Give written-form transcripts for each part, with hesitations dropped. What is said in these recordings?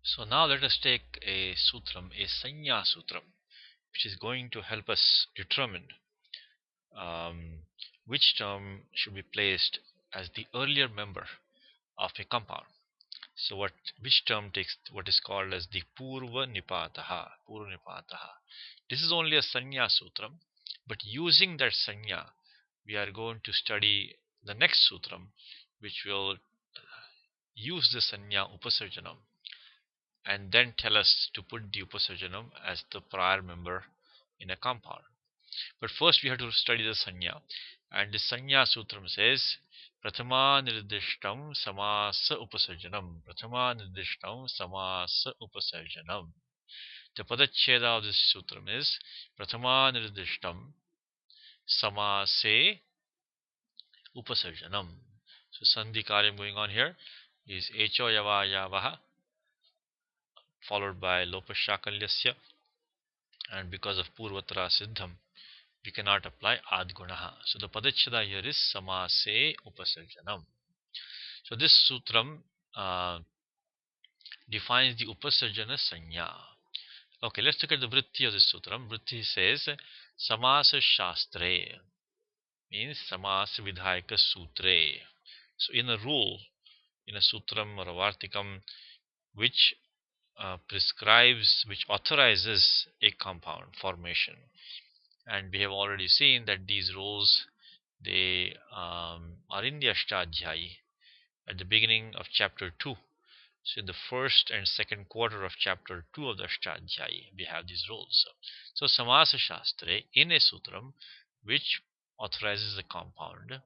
So now let us take a sutram, a sanya sutram, which is going to help us determine um, which term should be placed as the earlier member of a compound. So which term takes what is called as the purva nipataha. Purva nipataha. This is only a sanya sutram, but using that sanya, we are going to study the next sutram, which will use the sanya upasarjanam and then tell us to put the upasarjanam as the prior member in a compound. But first we have to study the sanya. And the sanya sutram says Prathama nirdishtam samasa upasarjanam. Prathama nirdishtam samasa upasarjanam. The padacheda of this sutram is Prathama nirdishtam samase upasarjanam. So sandhi karyam going on here is echo yava yavaha followed by lopashakalyasya, and because of purvatra siddham we cannot apply adgunaha. So the padachada here is samase upasarjanam. So this sutram defines the upasarjana sanya. Okay, let's look at the vritti of this sutram. Vritti says samasa shastre means samas vidhayaka sutre. So in a rule, in a sutram or a vartikam which prescribes, which authorizes a compound formation, and we have already seen that these rules they are in the Ashtadhyayi at the beginning of chapter 2. So in the first and second quarter of chapter 2 of the Ashtadhyayi, we have these rules. So Samasa Shastre in a sutram which authorizes the compound,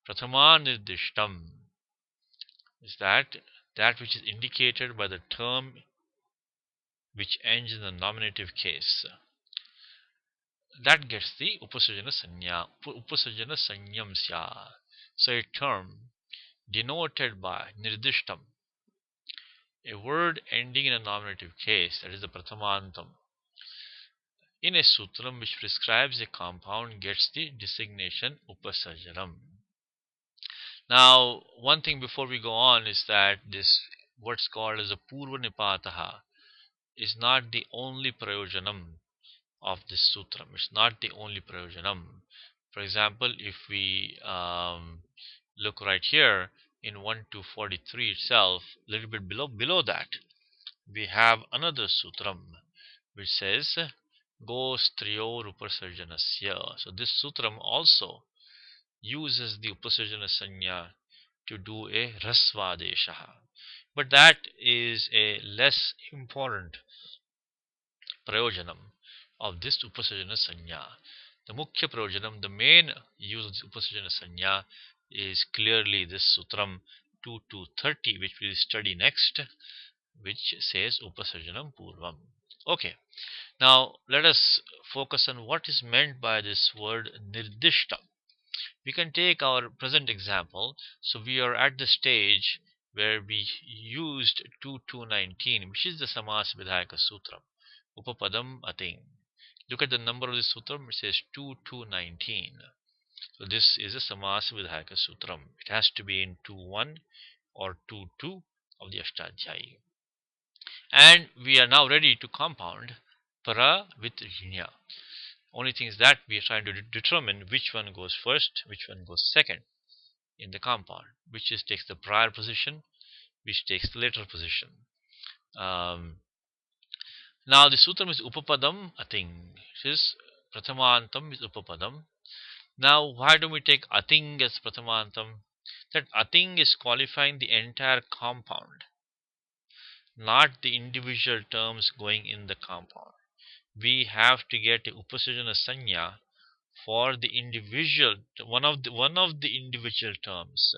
Prathama Nirdishtam is that which is indicated by the term which ends in the nominative case. That gets the upasarjana sanya, upasarjana sanyam sya. So a term denoted by nirdishtam, a word ending in a nominative case, that is the prathamantam, in a sutram which prescribes a compound gets the designation upasarjanam. Now, one thing before we go on is that this what's called as a purva nipataha is not the only prayojanam of this sutram. It's not the only prayojanam. For example, if we look right here in 1 to 43 itself, a little bit below that, we have another sutram which says go striyor upasarjanasya. So this sutram also uses the upasarjana sanya to do a rasvadesha. But that is a less important prayojanam of this upasarjana sanya. The mukhya prayojanam, the main use of this upasarjana sanya is clearly this sutram 2 to 30, which we will study next, which says upasarjanam purvam. Okay, now let us focus on what is meant by this word nirdishta. We can take our present example. So we are at the stage where we used 2219, which is the samas vidhayaka sutram, upapadam ating. Look at the number of the sutram, it says 2219. So this is a samas vidhayaka sutram. It has to be in 2-1 or 2-2 of the Ashtadhyayi. And we are now ready to compound para with rinya. Only thing is that we are trying to determine which one goes first, which one goes second in the compound, which is takes the prior position, which takes the later position. Now the sutram is upapadam ating. It is prathamantam is upapadam. Now why do we take ating as prathamantam? That ating is qualifying the entire compound, not the individual terms going in the compound. We have to get a upasarjana sanya for the individual one of the individual terms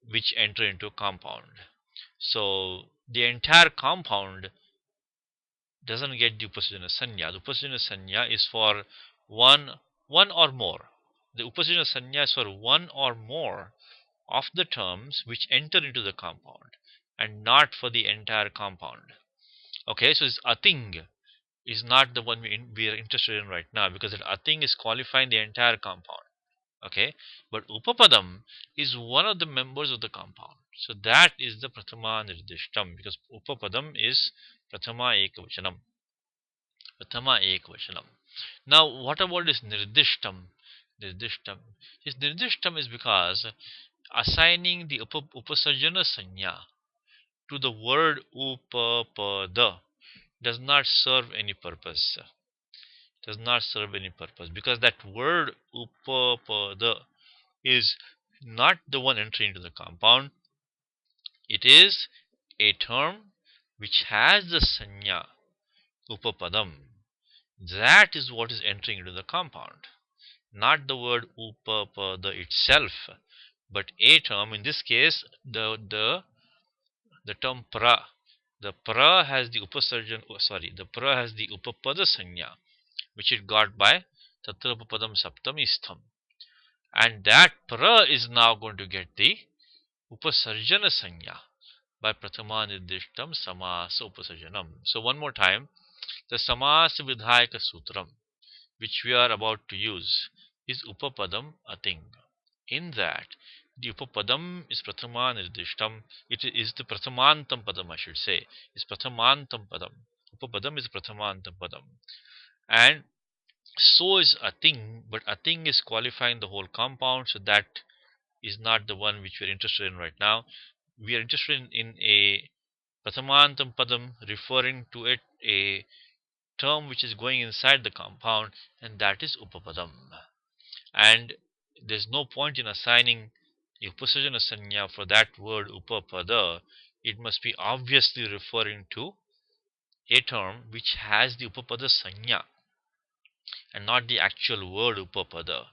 which enter into a compound. So the entire compound doesn't get the upasarjana sanya. The upasarjana sanya is for one or more. The upasarjana sanya is for one or more of the terms which enter into the compound and not for the entire compound. Okay, so this ating is not the one we are interested in right now, because that ating is qualifying the entire compound. Okay, but upapadam is one of the members of the compound. So that is the Prathama Nirdishtam, because Upapadam is Prathama Ekavachanam. Prathama Ekavachanam. Now, what about this Nirdishtam? Nirdishtam. This Nirdishtam is because assigning the Upasarjana Sanya to the word Upapada does not serve any purpose. Does not serve any purpose, because that word Upapada is not the one entering into the compound. It is a term which has the Sanya Upapadam. That is what is entering into the compound, not the word Upapada itself, but a term. In this case, the term pra. The pra has the the pra has the upapada sanya, which it got by tatra upapadam saptami stham. And that pra is now going to get the upasarjana sanya by prathama nirdishtam samasa upasarjanam. So one more time, the samasa vidhayaka sutram, which we are about to use, is upapadam ating. In that, the upapadam is prathama nirdishtam. It is the prathamantam padam, I should say. Is prathamantam padam. Upapadam is prathamantam padam. And so is ating, but ating is qualifying the whole compound, so that is not the one which we are interested in right now. We are interested in a prathamantam padam referring to a term which is going inside the compound, and that is upapadam. And there's no point in assigning a upasarjana sanya for that word upapada. It must be obviously referring to a term which has the upapada sanya and not the actual word upapada.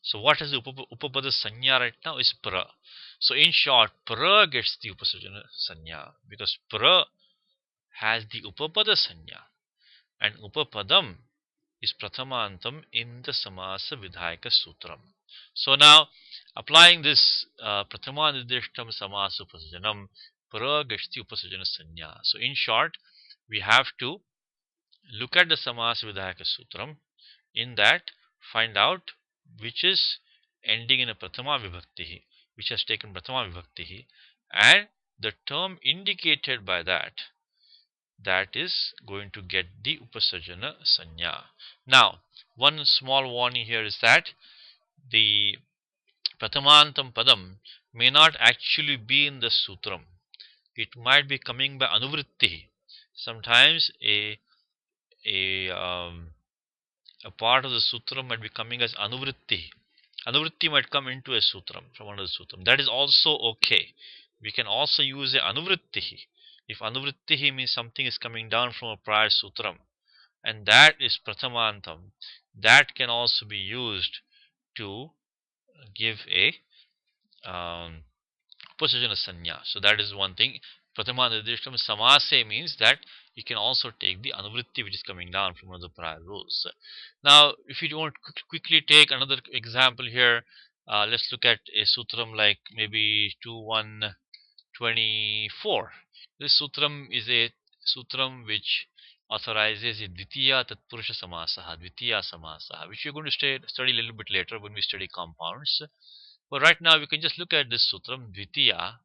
So what is the upapada sanya right now is pra. So in short, pra gets the upasarjana sanya because pra has the upapada sanya, and upapadam is prathamantam in the samasa vidhayaka sutram. So now, applying this prathama nirdishtam samasa upasarjanam, pra gashti upasarjana sanya. So in short, we have to look at the samasa vidhayaka sutram. In that, find out which is ending in a prathama vibhakti, which has taken prathama vibhakti, and the term indicated by that is going to get the upasarjana sanya. Now, one small warning here is that the prathamantam padam may not actually be in the sutram. It might be coming by anuvritti. Sometimes a um, a part of the sutram might be coming as anuvritti. Anuvritti might come into a sutram from another sutram. That is also okay. We can also use a anuvritti. If anuvritti means something is coming down from a prior sutram, and that is prathamantam, that can also be used to give a upasarjana sanya. So that is one thing. Prathama nirdishtam samase means that you can also take the anuvritti which is coming down from one of the prior rules. Now, if you want to quickly take another example here, let's look at a sutram like maybe 2124. This sutram is a sutram which authorizes a dvitiya tatpurusha samasaha, dvitiya samasaha, which we're going to study a little bit later when we study compounds. But right now we can just look at this sutram, dvitiya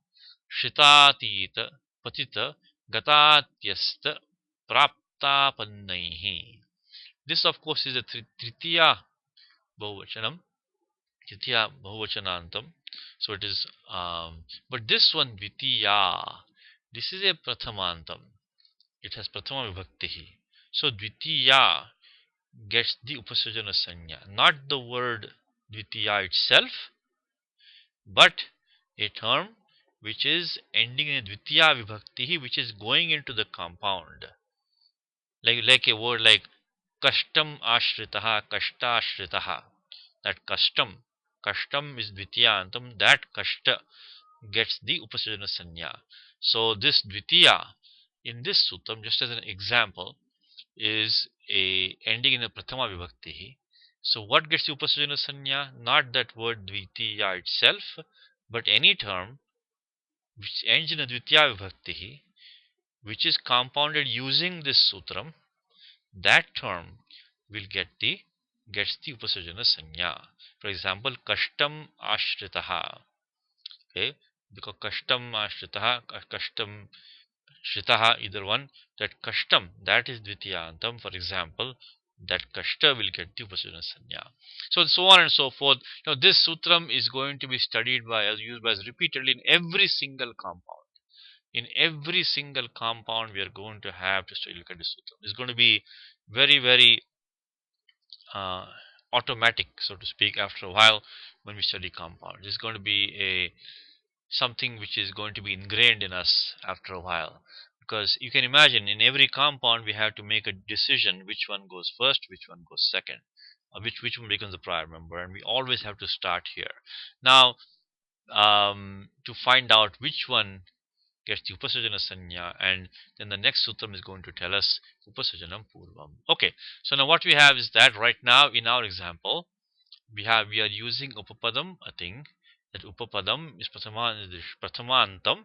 shritatita patita gatatyasta praptapannaihi. This of course is a tritiya bahuvachanam, tritiya bahuvachanantam. So it is, but this one dvitiya, this is a prathamantam. It has prathama vibhakti. So dvitiya gets the upasarjana sanya, not the word dvitiya itself, but a term which is ending in a dvitiya vibhakti, which is going into the compound. Like a word like kashtam ashritaha, kashta ashritaha. That kashtam is dvitiyantam, that kashta gets the upasarjana sanya. So this dvitiya in this sutram, just as an example, is a ending in a prathama vibhakti. So what gets the upasarjana sanya? Not that word dvitiya itself, but any term which ends in a dvitiya vibhakti, which is compounded using this sutram, that term will gets the upasarjana sanya. For example, kashtam ashritaha. Okay, because kashtam ashritaha, kashtam shritaha, either one, that kashtam, that is dvitiyantam, for example, that kashta will get the upasarjana sanya. So on and so forth. Now this sutram is going to be studied by us, used by us repeatedly in every single compound. In every single compound, we are going to have to look at this sutram. It's going to be very, very uh, automatic, so to speak, after a while when we study compounds. It's going to be a something which is going to be ingrained in us after a while, because you can imagine in every compound we have to make a decision which one goes first, which one goes second, which one becomes the prior member, and we always have to start here. Now, to find out which one gets the upasarjana sanya, and then the next sutram is going to tell us upasarjanam purvam. Okay, so now what we have is that right now in our example we are using upapadam, a thing that upapadam is prathamantam,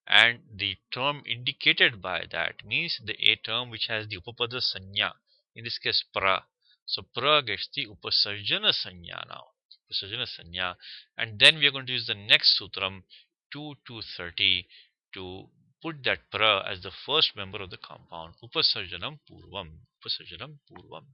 and the term indicated by that means the a term which has the upapada sanya, in this case pra. So pra gets the upasarjana sanya now, upasarjana sanya, and then we are going to use the next sutram 2 to 30 to put that pra as the first member of the compound, upasarjanam purvam, upasarjanam purvam.